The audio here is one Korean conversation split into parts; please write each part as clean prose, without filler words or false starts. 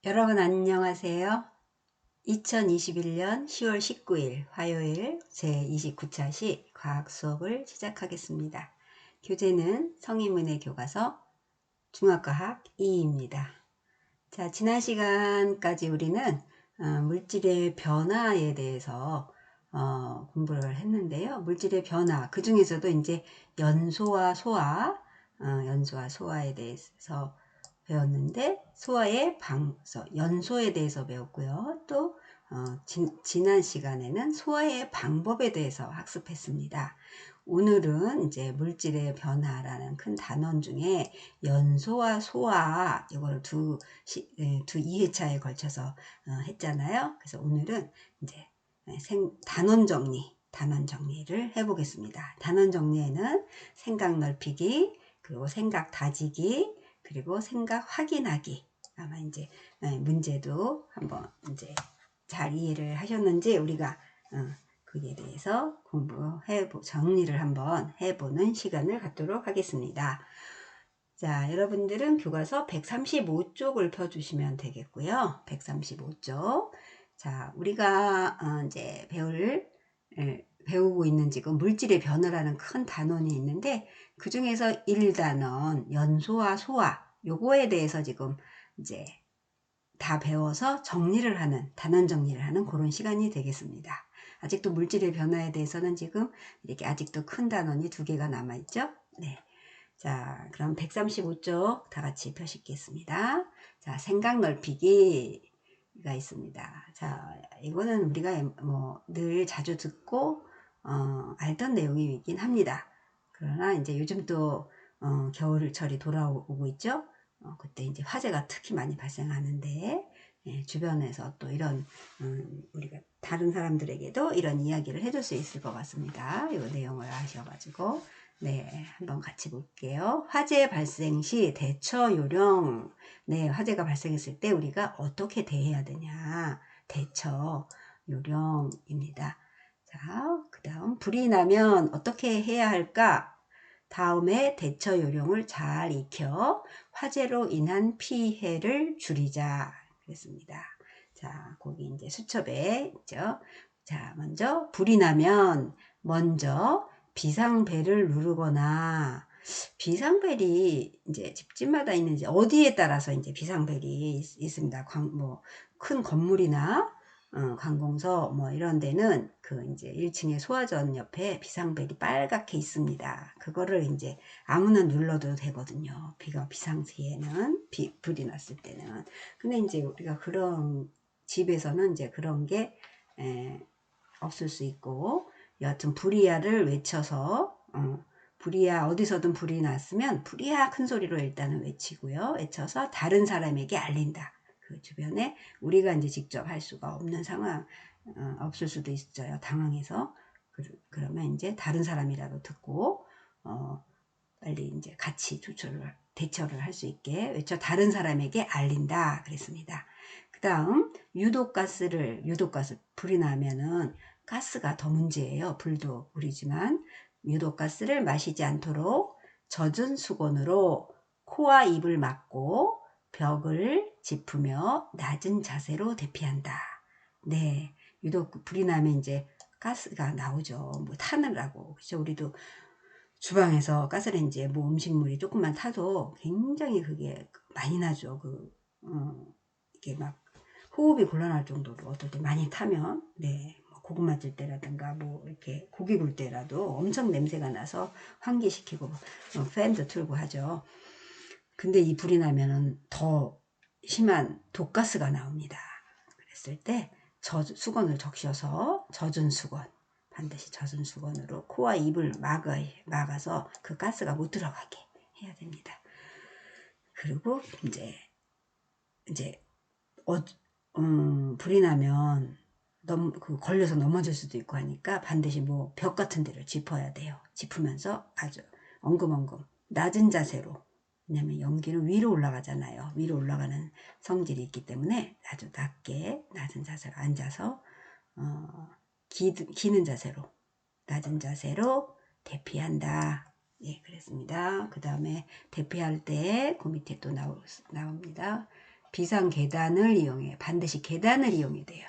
여러분 안녕하세요. 2021년 10월 19일 화요일 제29차 시 과학 수업을 시작하겠습니다. 교재는 성인문의 교과서 중학과학 2입니다. 자, 지난 시간까지 우리는 물질의 변화에 대해서 공부를 했는데요. 물질의 변화, 그 중에서도 이제 연소와 소화에 대해서 배웠는데 연소에 대해서 배웠고요. 또 지난 시간에는 소화의 방법에 대해서 학습했습니다. 오늘은 이제 물질의 변화라는 큰 단원 중에 연소와 소화 이걸 두 2회차에 걸쳐서 했잖아요. 그래서 오늘은 이제 단원 정리를 해보겠습니다. 단원 정리에는 생각 넓히기, 그리고 생각 다지기, 그리고 생각 확인하기. 아마 이제 문제도 한번 이제 잘 이해를 하셨는지 우리가 그에 대해서 정리를 한번 해보는 시간을 갖도록 하겠습니다. 자, 여러분들은 교과서 135쪽을 펴주시면 되겠고요. 135쪽. 자, 우리가 이제 배우고 있는 지금 물질의 변화라는 큰 단원이 있는데 그 중에서 1단원 연소와 소화 요거에 대해서 지금 이제 다 배워서 단원 정리를 하는 그런 시간이 되겠습니다. 아직도 물질의 변화에 대해서는 지금 이렇게 아직도 큰 단원이 2개가 남아있죠. 네. 자, 그럼 135쪽 다 같이 펴시겠습니다. 자, 생각 넓히기가 있습니다. 자, 이거는 우리가 늘 자주 듣고 알던 내용이긴 합니다. 그러나 이제 요즘 또 겨울철이 돌아오고 있죠. 그때 이제 화재가 특히 많이 발생하는데 주변에서 또 이런 우리가 다른 사람들에게도 이런 이야기를 해줄 수 있을 것 같습니다. 이 내용을 아셔가지고 네, 한번 같이 볼게요. 화재 발생 시 대처 요령. 네, 화재가 발생했을 때 우리가 어떻게 대해야 되냐. 대처 요령입니다. 자, 그 다음 불이 나면 어떻게 해야 할까? 다음에 대처 요령을 잘 익혀 화재로 인한 피해를 줄이자. 그랬습니다. 자, 거기 이제 수첩에 있죠. 자, 먼저 불이 나면 먼저 비상벨을 누르거나 비상벨이 이제 집집마다 있는지 어디에 따라서 이제 비상벨이 있습니다. 큰 건물이나 관공서 이런 데는 그 이제 1층에 소화전 옆에 비상벨이 빨갛게 있습니다. 그거를 이제 아무나 눌러도 되거든요. 비상시에는 불이 났을 때는. 근데 이제 우리가 그런 집에서는 이제 그런 게 없을 수 있고 여하튼 불이야를 외쳐서 불이야 어디서든 불이 났으면 불이야 큰 소리로 일단은 외치고요. 외쳐서 다른 사람에게 알린다. 그 주변에 우리가 이제 직접 할 수가 없는 상황 없을 수도 있어요. 당황해서 그러면 이제 다른 사람이라도 듣고 빨리 이제 같이 대처를 할 수 있게 외쳐 다른 사람에게 알린다 그랬습니다. 그 다음 유독가스 불이 나면은 가스가 더 문제예요. 불도 물이지만 유독가스를 마시지 않도록 젖은 수건으로 코와 입을 막고 벽을 짚으며 낮은 자세로 대피한다. 네, 불이 나면 이제 가스가 나오죠. 타느라고. 그죠? 우리도 주방에서 가스레인지에 음식물이 조금만 타도 굉장히 그게 많이 나죠. 이게 막 호흡이 곤란할 정도로 어떨 때 많이 타면, 네, 고구마 찔 때라든가 이렇게 고기 굴 때라도 엄청 냄새가 나서 환기시키고 팬도 틀고 하죠. 근데 이 불이 나면은 더 심한 독가스가 나옵니다. 그랬을 때 수건을 적셔서 젖은 수건, 반드시 젖은 수건으로 코와 입을 막아서 그 가스가 못 들어가게 해야 됩니다. 그리고 이제 불이 나면 걸려서 넘어질 수도 있고 하니까 반드시 벽 같은 데를 짚어야 돼요. 짚으면서 아주 엉금엉금 낮은 자세로, 왜냐면 연기는 위로 올라가잖아요. 위로 올라가는 성질이 있기 때문에 아주 낮은 자세로 앉아서 기는 자세로, 낮은 자세로 대피한다. 예, 그랬습니다. 그 다음에 대피할 때 그 밑에 또 나옵니다. 비상 계단을 이용해. 반드시 계단을 이용해야 돼요.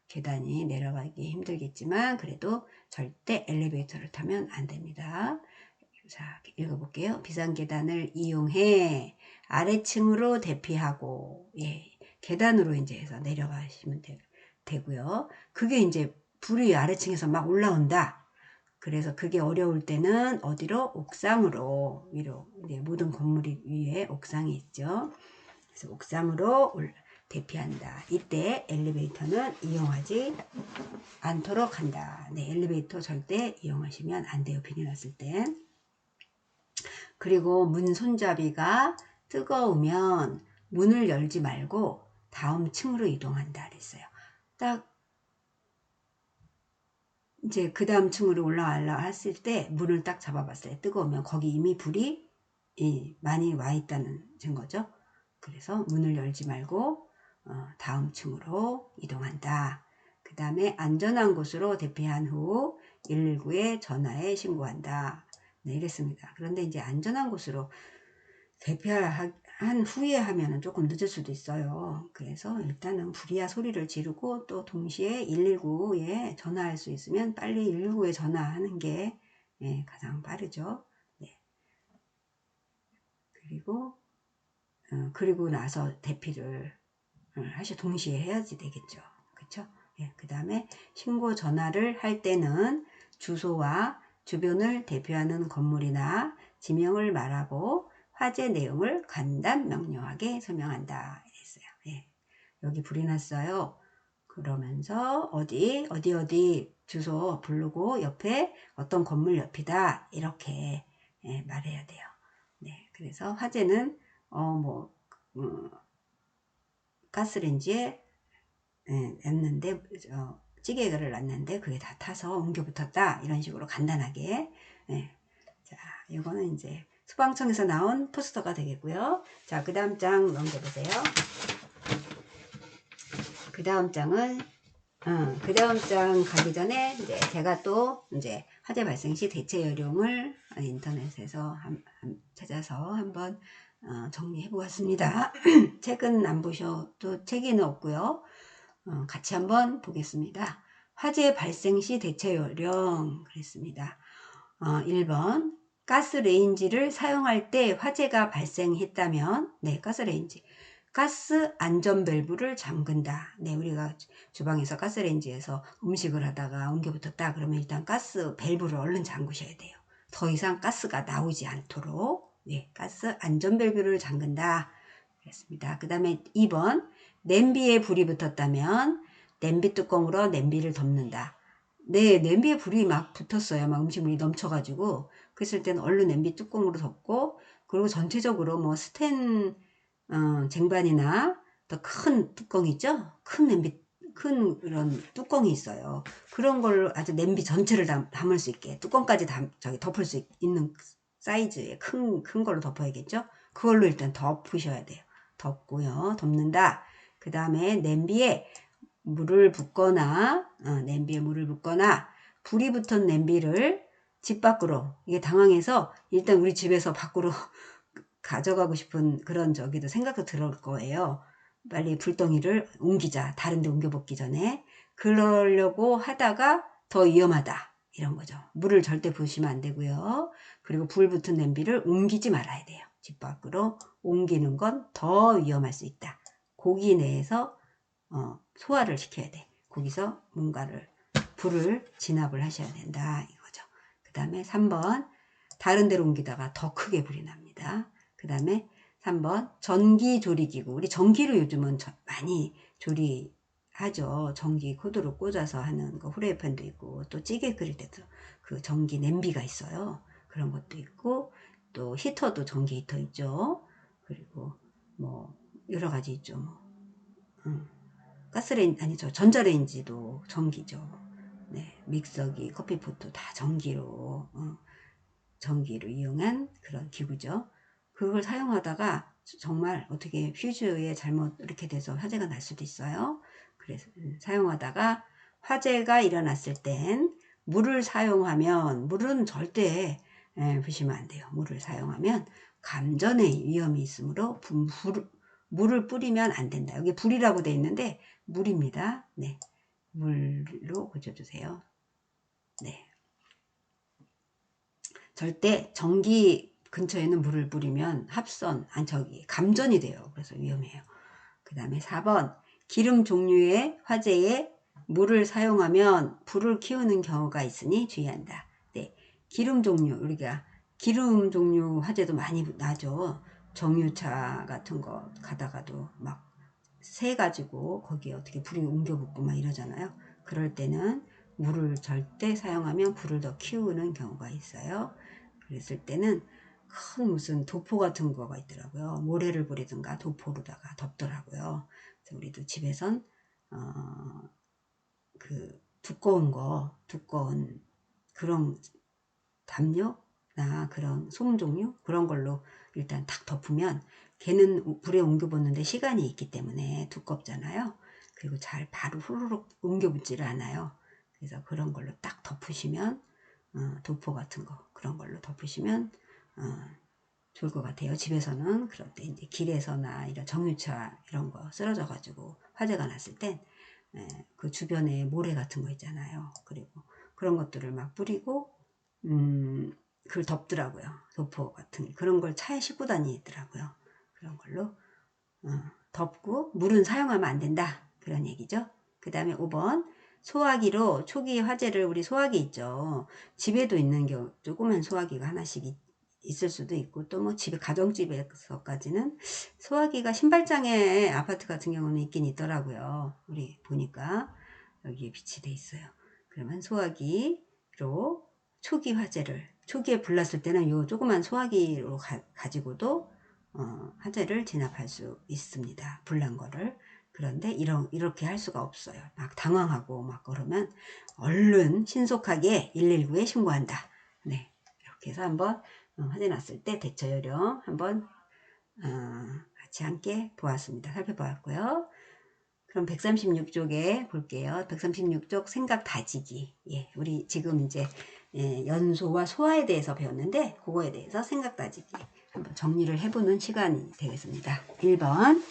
계단이 내려가기 힘들겠지만 그래도 절대 엘리베이터를 타면 안 됩니다. 자, 읽어볼게요. 비상 계단을 이용해 아래층으로 대피하고, 예, 계단으로 이제 해서 내려가시면 되고요. 그게 이제 불이 아래층에서 막 올라온다. 그래서 그게 어려울 때는 어디로? 옥상으로, 위로. 이제 모든 건물이 위에 옥상이 있죠. 그래서 옥상으로 대피한다. 이때 엘리베이터는 이용하지 않도록 한다. 네, 엘리베이터 절대 이용하시면 안 돼요. 비리 났을 땐. 그리고 문 손잡이가 뜨거우면 문을 열지 말고 다음 층으로 이동한다 그랬어요. 딱 이제 그 다음 층으로 올라가려 했을 때 문을 딱 잡아봤어요. 뜨거우면 거기 이미 불이 많이 와 있다는 증거죠. 그래서 문을 열지 말고 다음 층으로 이동한다. 그 다음에 안전한 곳으로 대피한 후 119에 전화해 신고한다. 네, 이랬습니다. 그런데 이제 안전한 곳으로 대피한 후에 하면은 조금 늦을 수도 있어요. 그래서 일단은 불이야 소리를 지르고 또 동시에 119에 전화할 수 있으면 빨리 119에 전화하는 게 가장 빠르죠. 네. 그리고 나서 대피를 동시에 해야지 되겠죠. 그쵸? 예, 그 다음에 신고 전화를 할 때는 주소와 주변을 대표하는 건물이나 지명을 말하고 화재 내용을 간단 명료하게 설명한다. 이랬어요. 예, 여기 불이 났어요. 그러면서 어디 주소 부르고 옆에 어떤 건물 옆이다. 이렇게 말해야 돼요. 네, 그래서 화재는 가스레인지에 놨는데 찌개를 놨는데 그게 다 타서 옮겨 붙었다 이런 식으로 간단하게. 자, 이거는 이제 소방청에서 나온 포스터가 되겠고요. 자, 그 다음 장 넘겨보세요. 그 다음 장은 그 다음 장 가기 전에 이제 제가 또 이제 화재 발생 시 대체 요령을 인터넷에서 찾아서 한번 정리해 보았습니다. 책은 안 보셔도 책에는 없고요. 같이 한번 보겠습니다. 화재 발생 시 대체 요령 그랬습니다. 1번 가스레인지를 사용할 때 화재가 발생했다면 가스레인지 가스 안전 밸브를 잠근다. 네, 우리가 주방에서 가스레인지에서 음식을 하다가 옮겨 붙었다 그러면 일단 가스 밸브를 얼른 잠그셔야 돼요. 더 이상 가스가 나오지 않도록. 네, 가스 안전 밸브를 잠근다. 그랬습니다. 그 다음에 2번 냄비에 불이 붙었다면 냄비 뚜껑으로 냄비를 덮는다. 네, 냄비에 불이 막 붙었어요. 막 음식물이 넘쳐가지고 그랬을 때는 얼른 냄비 뚜껑으로 덮고 그리고 전체적으로 뭐 스텐 쟁반이나 더 큰 뚜껑 있죠? 큰 냄비 큰 그런 뚜껑이 있어요. 그런 걸로 아주 냄비 전체를 담을 수 있게 뚜껑까지 덮을 수 있는 사이즈의 큰 걸로 덮어야겠죠? 그걸로 일단 덮으셔야 돼요. 덮고요. 덮는다. 그 다음에 냄비에 물을 붓거나 불이 붙은 냄비를 집 밖으로 이게 당황해서 일단 우리 집에서 밖으로 가져가고 싶은 그런 저기도 생각도 들을 거예요. 빨리 불덩이를 옮기자. 다른 데 옮겨 붓기 전에. 그러려고 하다가 더 위험하다. 이런 거죠. 물을 절대 부으시면 안 되고요. 그리고 불 붙은 냄비를 옮기지 말아야 돼요. 집 밖으로 옮기는 건 더 위험할 수 있다. 고기 내에서 소화를 시켜야 돼. 거기서 뭔가를 불을 진압을 하셔야 된다. 이거죠. 그 다음에 3번 다른 데로 옮기다가 더 크게 불이 납니다. 그 다음에 3번 전기조리기구. 우리 전기로 요즘은 많이 조리하죠. 전기 코드로 꽂아서 하는 거 후라이팬도 있고 또 찌개 끓일 때도 그 전기 냄비가 있어요. 그런 것도 있고 또 히터도 전기 히터 있죠. 그리고 뭐 여러 가지 있죠. 가스레인지 아니죠. 전자레인지도 전기죠. 네, 믹서기, 커피포트 다 전기로 이용한 그런 기구죠. 그걸 사용하다가 정말 어떻게 퓨즈에 잘못 이렇게 돼서 화재가 날 수도 있어요. 그래서 사용하다가 화재가 일어났을 땐 물을 사용하면 물은 절대 부시면 안 돼요. 물을 사용하면 감전의 위험이 있으므로 물을 뿌리면 안 된다. 여기 불이라고 돼 있는데 물입니다. 네, 물로 고쳐주세요. 네, 절대 전기 근처에는 물을 뿌리면 합선, 감전이 돼요. 그래서 위험해요. 그 다음에 4번 기름 종류의 화재에 물을 사용하면 불을 키우는 경우가 있으니 주의한다. 네, 기름 종류, 우리가 기름 종류 화재도 많이 나죠. 정유차 같은 거 가다가도 막 새 가지고 거기에 어떻게 불이 옮겨 붙고 막 이러잖아요. 그럴 때는 물을 절대 사용하면 불을 더 키우는 경우가 있어요. 그랬을 때는 큰 무슨 도포 같은 거가 있더라고요. 모래를 뿌리든가 도포로다가 덮더라고요. 그래서 우리도 집에선 그 두꺼운 그런 담요나 그런 솜 종류 그런 걸로 일단 탁 덮으면 걔는 불에 옮겨 붙는데 시간이 있기 때문에 두껍잖아요. 그리고 잘 바로 후루룩 옮겨 붙지를 않아요. 그래서 그런 걸로 딱 덮으시면 도포 같은 거 그런 걸로 덮으시면 좋을 것 같아요. 집에서는 그럴 때 이제 길에서나 이런 정유차 이런 거 쓰러져 가지고 화재가 났을 땐 그 주변에 모래 같은 거 있잖아요. 그리고 그런 것들을 막 뿌리고 그걸 덮더라고요. 도포 같은 그런 걸 차에 싣고 다니더라고요. 그런 걸로 덮고 물은 사용하면 안 된다. 그런 얘기죠. 그 다음에 5번 소화기로 초기 화재를 우리 소화기 있죠. 집에도 있는 경우 조그만 소화기가 하나씩 있을 수도 있고 또 뭐 집에 가정집에서까지는 소화기가 신발장에 아파트 같은 경우는 있긴 있더라고요. 우리 보니까 여기에 비치돼 있어요. 그러면 소화기로 초기 화재를 초기에 불났을 때는 요 조그만 소화기로 가지고도 화재를 진압할 수 있습니다. 불난 거를. 그런데 이렇게 할 수가 없어요. 막 당황하고 막 그러면 얼른 신속하게 119에 신고한다. 네, 이렇게 해서 한번 화재 났을 때 대처 요령 한번 같이 함께 보았습니다. 살펴보았고요. 그럼 136쪽에 볼게요. 136쪽 생각 다지기. 예, 우리 지금 이제 연소와 소화에 대해서 배웠는데 그거에 대해서 생각 다지기 한번 정리를 해보는 시간이 되겠습니다. 1번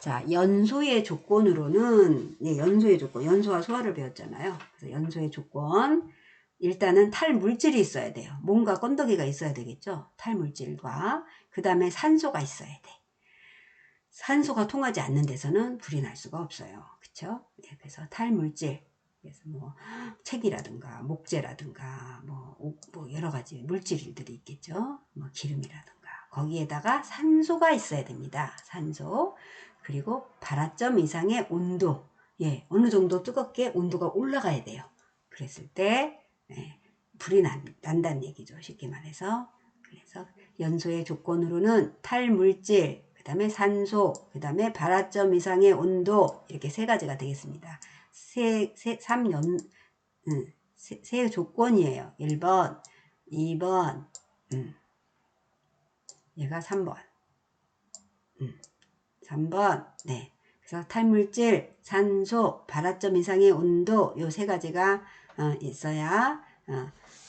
자, 연소의 조건으로는 연소의 조건, 연소와 소화를 배웠잖아요. 그래서 연소의 조건 일단은 탈물질이 있어야 돼요. 뭔가 건더기가 있어야 되겠죠. 탈물질과 그 다음에 산소가 있어야 돼. 산소가 통하지 않는 데서는 불이 날 수가 없어요. 그쵸? 네, 그래서 탈물질, 그래서 뭐 책이라든가 목재라든가 뭐 여러 가지 물질들이 있겠죠. 뭐 기름이라든가 거기에다가 산소가 있어야 됩니다. 산소 그리고 발화점 이상의 온도, 예, 어느 정도 뜨겁게 온도가 올라가야 돼요. 그랬을 때 불이 난다는 얘기죠. 쉽게 말해서. 그래서 연소의 조건으로는 탈물질, 그 다음에 산소, 그 다음에 발화점 이상의 온도 이렇게 세 가지가 되겠습니다. 세 조건이에요. 1번, 2번, 얘가 3번, 3번, 네. 그래서 탈물질, 산소, 발화점 이상의 온도 요 세 가지가 있어야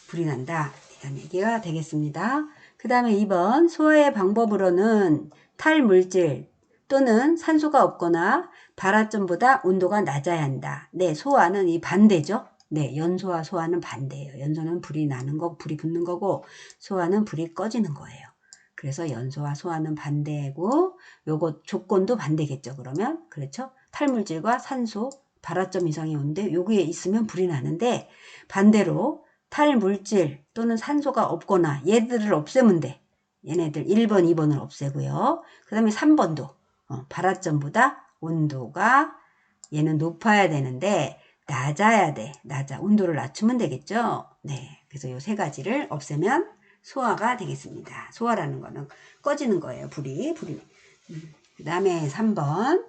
불이 난다. 이런 얘기가 되겠습니다. 그 다음에 2번 소화의 방법으로는 탈물질 또는 산소가 없거나 발화점보다 온도가 낮아야 한다. 네, 소화는 이 반대죠. 네, 연소와 소화는 반대예요. 연소는 불이 나는 거, 불이 붙는 거고 소화는 불이 꺼지는 거예요. 그래서 연소와 소화는 반대고 요거 조건도 반대겠죠. 그러면 그렇죠. 탈물질과 산소, 발화점 이상의 온도 여기에 있으면 불이 나는데 반대로 탈물질 또는 산소가 없거나 얘들을 없애면 돼. 얘네들 1번, 2번을 없애고요. 그 다음에 3번도 발화점보다 온도가 얘는 높아야 되는데 낮아야 돼. 온도를 낮추면 되겠죠. 네, 그래서 요 세 가지를 없애면 소화가 되겠습니다. 소화라는 거는 꺼지는 거예요. 불이. 그 다음에 3번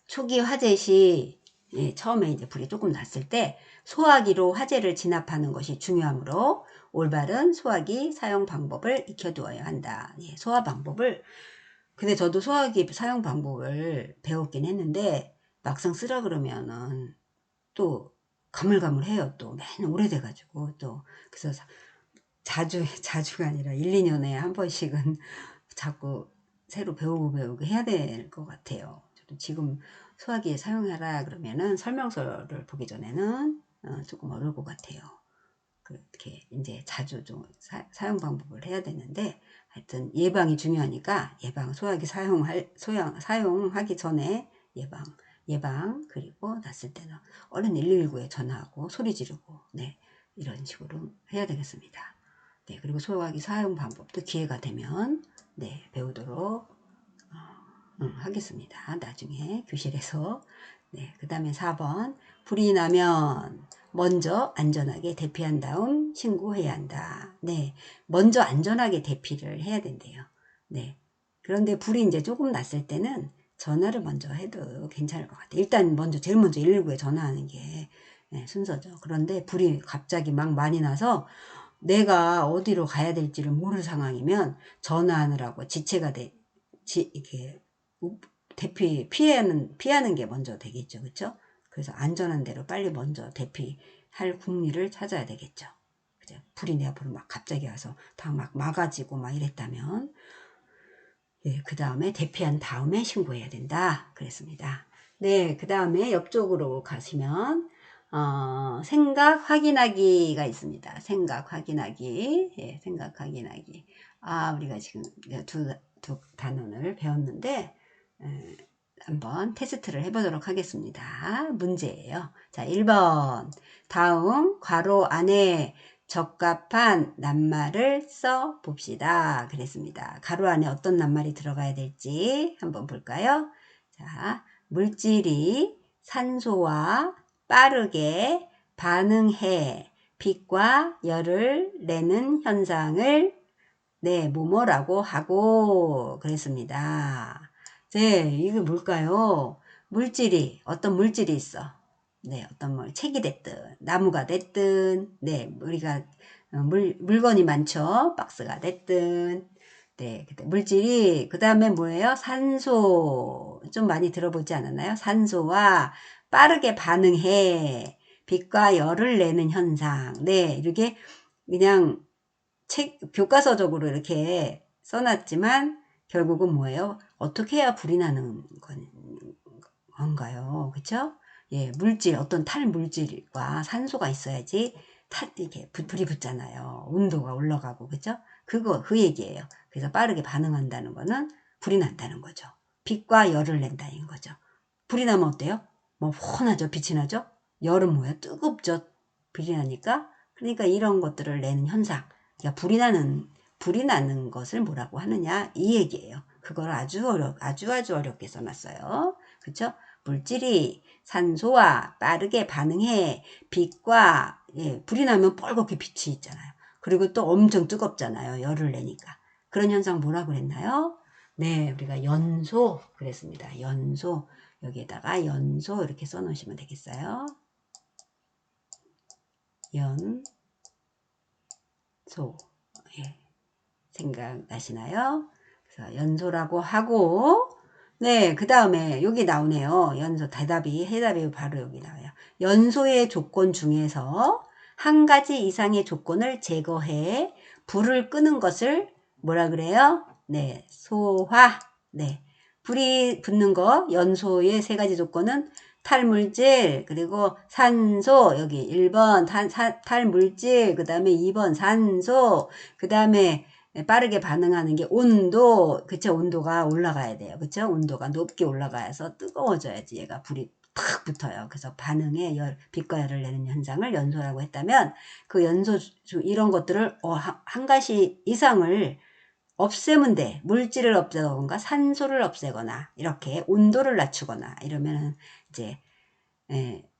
초기 화재 시 처음에 이제 불이 조금 났을 때 소화기로 화재를 진압하는 것이 중요하므로 올바른 소화기 사용 방법을 익혀두어야 한다. 예, 소화 방법을 근데 저도 소화기 사용 방법을 배웠긴 했는데 막상 쓰라 그러면은 또 가물가물해요. 또 맨 오래돼가지고 또 그래서 자주가 아니라 1, 2년에 한 번씩은 자꾸 새로 배우고 해야 될 것 같아요. 저도 지금 소화기 사용하라 그러면은 설명서를 보기 전에는 조금 어려울 것 같아요. 그렇게 이제 자주 좀 사용 방법을 해야 되는데, 하여튼 예방이 중요하니까 소화기 사용하기 전에 예방, 그리고 났을 때는 얼른 119에 전화하고 소리 지르고, 네, 이런 식으로 해야 되겠습니다. 네, 그리고 소화기 사용 방법도 기회가 되면 네, 배우도록 하겠습니다. 나중에 교실에서. 네, 그 다음에 4번. 불이 나면 먼저 안전하게 대피한 다음 신고해야 한다. 네, 먼저 안전하게 대피를 해야 된대요. 네, 그런데 불이 이제 조금 났을 때는 전화를 먼저 해도 괜찮을 것 같아요. 일단 제일 먼저 119에 전화하는 게 네, 순서죠. 그런데 불이 갑자기 막 많이 나서 내가 어디로 가야 될지를 모르는 상황이면 전화하느라고 이렇게 피하는 게 먼저 되겠죠. 그렇죠? 그래서 안전한 데로 빨리 먼저 대피할 국리를 찾아야 되겠죠. 그죠? 불이 내 앞으로 막 갑자기 와서 다 막 막아지고 막 이랬다면, 예, 그 다음에 대피한 다음에 신고해야 된다. 그랬습니다. 네, 그 다음에 옆쪽으로 가시면 생각 확인하기가 있습니다. 생각 확인하기. 예, 생각 확인하기. 우리가 지금 두 단원을 배웠는데 한번 테스트를 해보도록 하겠습니다. 문제예요. 자, 1번. 다음 괄호 안에 적합한 낱말을 써 봅시다. 그랬습니다. 가로 안에 어떤 낱말이 들어가야 될지 한번 볼까요? 자, 물질이 산소와 빠르게 반응해 빛과 열을 내는 현상을 네, 뭐뭐라고 하고 그랬습니다. 네, 이게 뭘까요? 어떤 물질이 있어. 네, 책이 됐든, 나무가 됐든, 네, 우리가, 물건이 많죠. 박스가 됐든, 네, 물질이, 그 다음에 뭐예요? 산소. 좀 많이 들어보지 않았나요? 산소와 빠르게 반응해. 빛과 열을 내는 현상. 네, 이렇게 그냥 교과서적으로 이렇게 써놨지만, 결국은 뭐예요? 어떻게 해야 불이 나는 건가요? 그쵸? 예, 어떤 탈물질과 산소가 있어야지 이렇게 불이 붙잖아요. 온도가 올라가고, 그쵸? 그 얘기예요. 그래서 빠르게 반응한다는 거는 불이 난다는 거죠. 빛과 열을 낸다는 거죠. 불이 나면 어때요? 뭐, 훤하죠? 빛이 나죠? 열은 뭐예요? 뜨겁죠? 불이 나니까. 그러니까 이런 것들을 내는 현상. 그러니까 불이 나는 것을 뭐라고 하느냐? 이 얘기예요. 그걸 아주 어렵게 써놨어요. 그쵸? 물질이 산소와 빠르게 반응해 빛과 불이 나면 뻘겋게 빛이 있잖아요. 그리고 또 엄청 뜨겁잖아요. 열을 내니까. 그런 현상 뭐라 그랬나요? 네, 우리가 연소 그랬습니다. 연소. 여기에다가 연소 이렇게 써놓으시면 되겠어요. 연소. 예, 생각나시나요? 그래서 연소라고 하고, 네, 그 다음에 여기 나오네요. 해답이 바로 여기 나와요. 연소의 조건 중에서 한 가지 이상의 조건을 제거해 불을 끄는 것을 뭐라 그래요? 네, 소화. 네, 불이 붙는 거, 연소의 세 가지 조건은 탈물질, 그리고 산소, 여기 1번 탈물질, 그 다음에 2번 산소, 그 다음에 빠르게 반응하는 게 온도, 그쵸? 온도가 올라가야 돼요. 그쵸? 온도가 높게 올라가서 뜨거워져야지 얘가 불이 탁 붙어요. 그래서 반응에 빛과 열을 내는 현상을 연소라고 했다면, 그 이런 것들을 한 가지 이상을 없애면 돼. 물질을 없애거나 산소를 없애거나 이렇게 온도를 낮추거나 이러면은 이제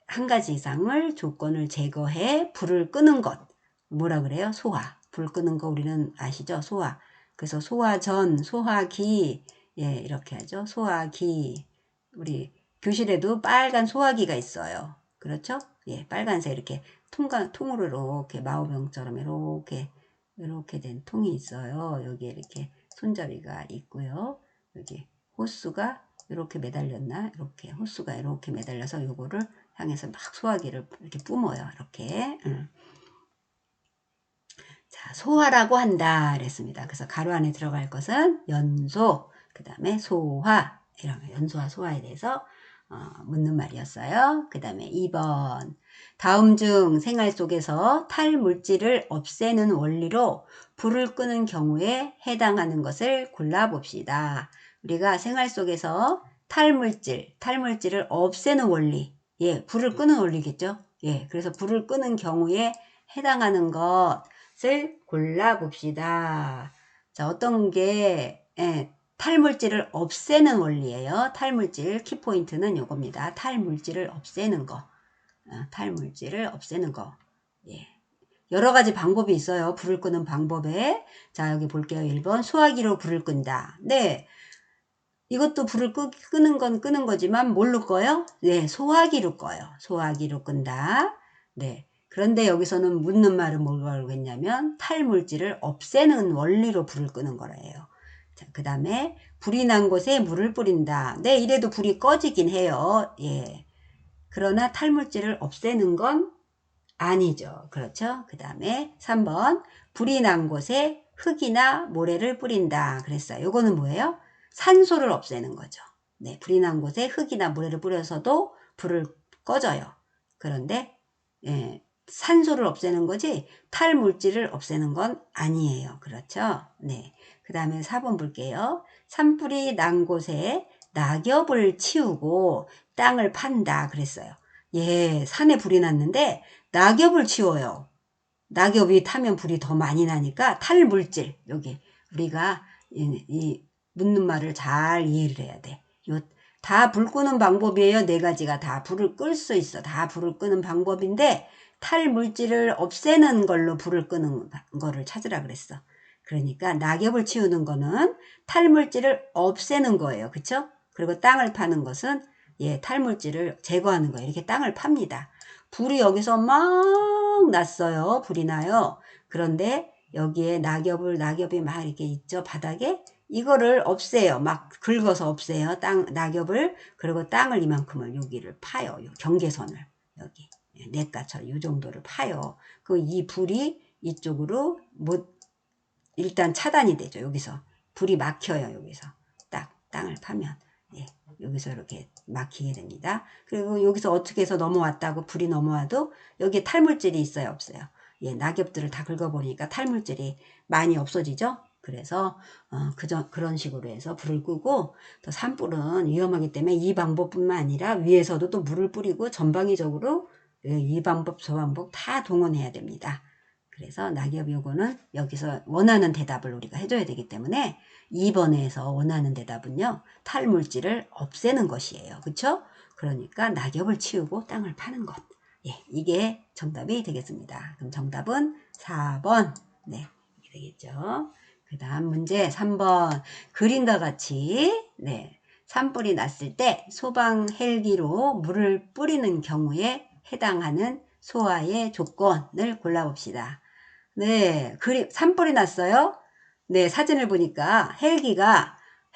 한 가지 이상을 조건을 제거해 불을 끄는 것. 뭐라 그래요? 소화. 불 끄는 거 우리는 아시죠? 소화. 그래서 소화전, 소화기, 예, 이렇게 하죠. 소화기. 우리 교실에도 빨간 소화기가 있어요. 그렇죠? 예, 빨간색 이렇게 통으로 이렇게 마오병처럼 이렇게 된 통이 있어요. 여기에 이렇게 손잡이가 있고요. 여기 호스가 이렇게 매달렸나? 이렇게 호스가 이렇게 매달려서 요거를 향해서 막 소화기를 이렇게 뿜어요. 이렇게. 자, 소화라고 한다. 그랬습니다. 그래서 가로 안에 들어갈 것은 연소, 그 다음에 소화, 이런 연소와 소화에 대해서 묻는 말이었어요. 그 다음에 2번. 다음 중 생활 속에서 탈물질을 없애는 원리로 불을 끄는 경우에 해당하는 것을 골라봅시다. 우리가 생활 속에서 탈물질을 없애는 원리, 예, 불을 끄는 원리겠죠. 예, 그래서 불을 끄는 경우에 해당하는 것을 골라봅시다. 자, 어떤 게, 예, 탈물질을 없애는 원리예요. 탈물질, 키포인트는 요겁니다. 탈물질을 없애는 거. 탈물질을 없애는 거. 예. 여러 가지 방법이 있어요. 불을 끄는 방법에. 자, 여기 볼게요. 1번, 소화기로 불을 끈다. 네. 이것도 불을 끄는 건 끄는 거지만 뭘로 꺼요? 네, 소화기로 꺼요. 소화기로 끈다. 네. 그런데 여기서는 묻는 말은 뭐라고 했냐면 탈물질을 없애는 원리로 불을 끄는 거래요. 자, 그 다음에 불이 난 곳에 물을 뿌린다. 네, 이래도 불이 꺼지긴 해요. 예. 그러나 탈물질을 없애는 건 아니죠. 그렇죠? 그 다음에 3번 불이 난 곳에 흙이나 모래를 뿌린다. 그랬어요. 요거는 뭐예요? 산소를 없애는 거죠. 네, 불이 난 곳에 흙이나 모래를 뿌려서도 불을 꺼져요. 그런데 예, 산소를 없애는 거지 탈물질을 없애는 건 아니에요. 그렇죠? 네. 그 다음에 4번 볼게요. 산불이 난 곳에 낙엽을 치우고 땅을 판다. 그랬어요. 예, 산에 불이 났는데 낙엽을 치워요. 낙엽이 타면 불이 더 많이 나니까 탈물질, 여기 우리가 이 묻는 말을 잘 이해를 해야 돼. 다 불 끄는 방법이에요. 네 가지가 다 불을 끌 수 있어. 다 불을 끄는 방법인데 탈물질을 없애는 걸로 불을 끄는 거를 찾으라 그랬어. 그러니까 낙엽을 치우는 거는 탈물질을 없애는 거예요. 그쵸? 그리고 땅을 파는 것은 예, 탈물질을 제거하는 거예요. 이렇게 땅을 팝니다. 불이 여기서 막 났어요. 불이 나요. 그런데 여기에 낙엽이 막 이렇게 있죠. 바닥에. 이거를 없애요. 막 긁어서 없애요. 낙엽을. 그리고 땅을 이만큼을 여기를 파요. 요 경계선을. 여기. 냇가처럼 이 정도를 파요. 그 이 불이 이쪽으로 일단 차단이 되죠. 여기서. 불이 막혀요. 여기서. 딱 땅을 파면. 예. 여기서 이렇게 막히게 됩니다. 그리고 여기서 어떻게 해서 넘어왔다고 불이 넘어와도 여기에 탈물질이 있어요, 없어요? 예, 낙엽들을 다 긁어보니까 탈물질이 많이 없어지죠. 그래서 그런 식으로 해서 불을 끄고 또 산불은 위험하기 때문에 이 방법뿐만 아니라 위에서도 또 물을 뿌리고 전방위적으로 이 방법 저 방법 다 동원해야 됩니다. 그래서 낙엽 요거는 여기서 원하는 대답을 우리가 해줘야 되기 때문에 2번에서 원하는 대답은요. 탈물질을 없애는 것이에요. 그쵸? 그러니까 낙엽을 치우고 땅을 파는 것. 예, 이게 정답이 되겠습니다. 그럼 정답은 4번. 네, 이게 되겠죠. 그 다음 문제 3번. 그림과 같이 네, 산불이 났을 때 소방 헬기로 물을 뿌리는 경우에 해당하는 소화의 조건을 골라봅시다. 네, 산불이 났어요. 네, 사진을 보니까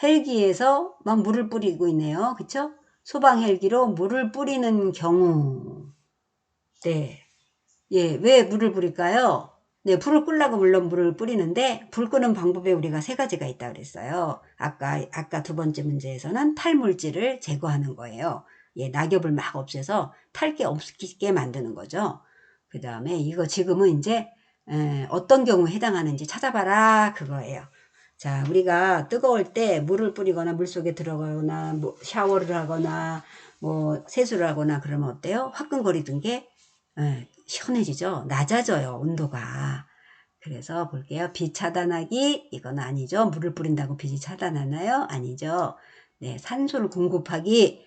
헬기에서 막 물을 뿌리고 있네요. 그쵸? 소방 헬기로 물을 뿌리는 경우. 네. 예, 왜 물을 뿌릴까요? 네, 불을 끄려고 물론 물을 뿌리는데 불 끄는 방법에 우리가 세 가지가 있다 그랬어요. 아까 두 번째 문제에서는 탈물질을 제거하는 거예요. 예, 낙엽을 막 없애서 탈 게 없게 만드는 거죠. 그 다음에 이거 지금은 이제 어떤 경우에 해당하는지 찾아봐라 그거예요. 자, 우리가 뜨거울 때 물을 뿌리거나 물속에 들어가거나 뭐 샤워를 하거나 뭐 세수를 하거나 그러면 어때요? 화끈거리던 게 시원해지죠. 낮아져요. 온도가. 그래서 볼게요. 빛 차단하기 이건 아니죠. 물을 뿌린다고 빛이 차단하나요? 아니죠. 네, 산소를 공급하기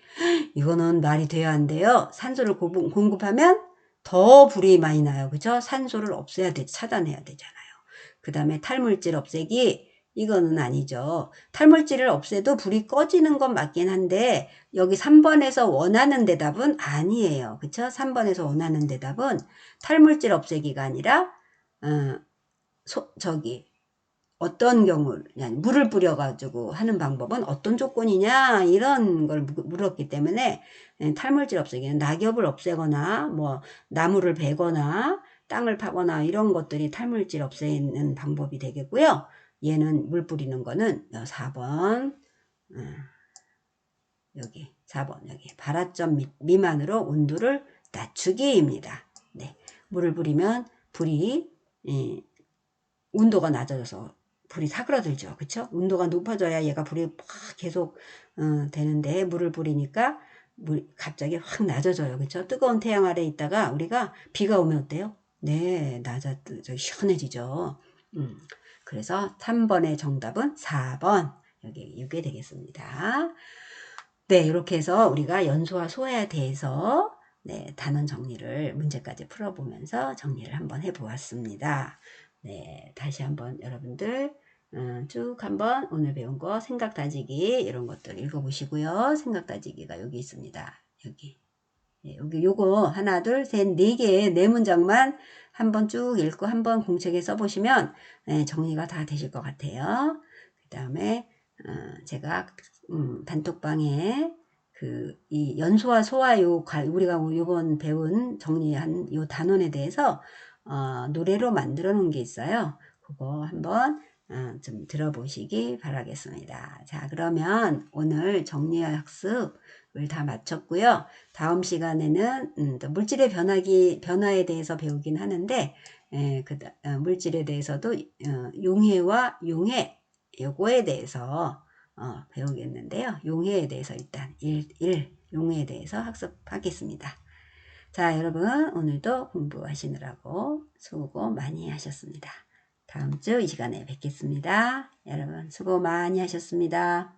이거는 말이 돼야 한대요. 산소를 공급하면 더 불이 많이 나요. 그죠? 산소를 없애야 돼, 차단해야 되잖아요. 그 다음에 탈물질 없애기 이거는 아니죠. 탈물질을 없애도 불이 꺼지는 건 맞긴 한데 여기 3번에서 원하는 대답은 아니에요. 그쵸? 3번에서 원하는 대답은 탈물질 없애기가 아니라 어떤 경우 물을 뿌려가지고 하는 방법은 어떤 조건이냐 이런 걸 물었기 때문에 탈물질 없애기는 낙엽을 없애거나 뭐 나무를 베거나 땅을 파거나 이런 것들이 탈물질 없애는 방법이 되겠고요. 얘는 물 뿌리는 거는 4번 여기 4번 여기 발화점 미만으로 온도를 낮추기입니다. 네, 물을 뿌리면 불이 온도가 낮아져서 불이 사그라들죠. 그쵸? 온도가 높아져야 얘가 불이 막 계속 되는데 물을 뿌리니까 갑자기 확 낮아져요. 그쵸? 뜨거운 태양 아래 있다가 우리가 비가 오면 어때요? 네, 시원해지죠. 그래서 3번의 정답은 4번 이게 되겠습니다. 네, 이렇게 해서 우리가 연소와 소화에 대해서 네, 단원 정리를 문제까지 풀어보면서 정리를 한번 해보았습니다. 네, 다시 한번 여러분들 쭉 한번 오늘 배운 거 생각 다지기 이런 것들 읽어보시고요. 생각 다지기가 여기 있습니다. 여기. 네, 여기 요거 하나 둘 셋 네 개의 네 문장만 한번 쭉 읽고 한번 공책에 써보시면 네, 정리가 다 되실 것 같아요. 그 다음에 제가 단톡방에 이 연소와 소화 우리가 요번 배운 정리한 요 단원에 대해서 노래로 만들어 놓은 게 있어요. 그거 한번 좀 들어보시기 바라겠습니다. 자, 그러면 오늘 정리학습을 다 마쳤고요. 다음 시간에는 또 물질의 변화에 대해서 배우긴 하는데 물질에 대해서도 용해와 용해 요거에 대해서 배우겠는데요. 용해에 대해서 일단 용해에 대해서 학습하겠습니다. 자, 여러분 오늘도 공부하시느라고 수고 많이 하셨습니다. 다음 주 이 시간에 뵙겠습니다. 여러분 수고 많이 하셨습니다.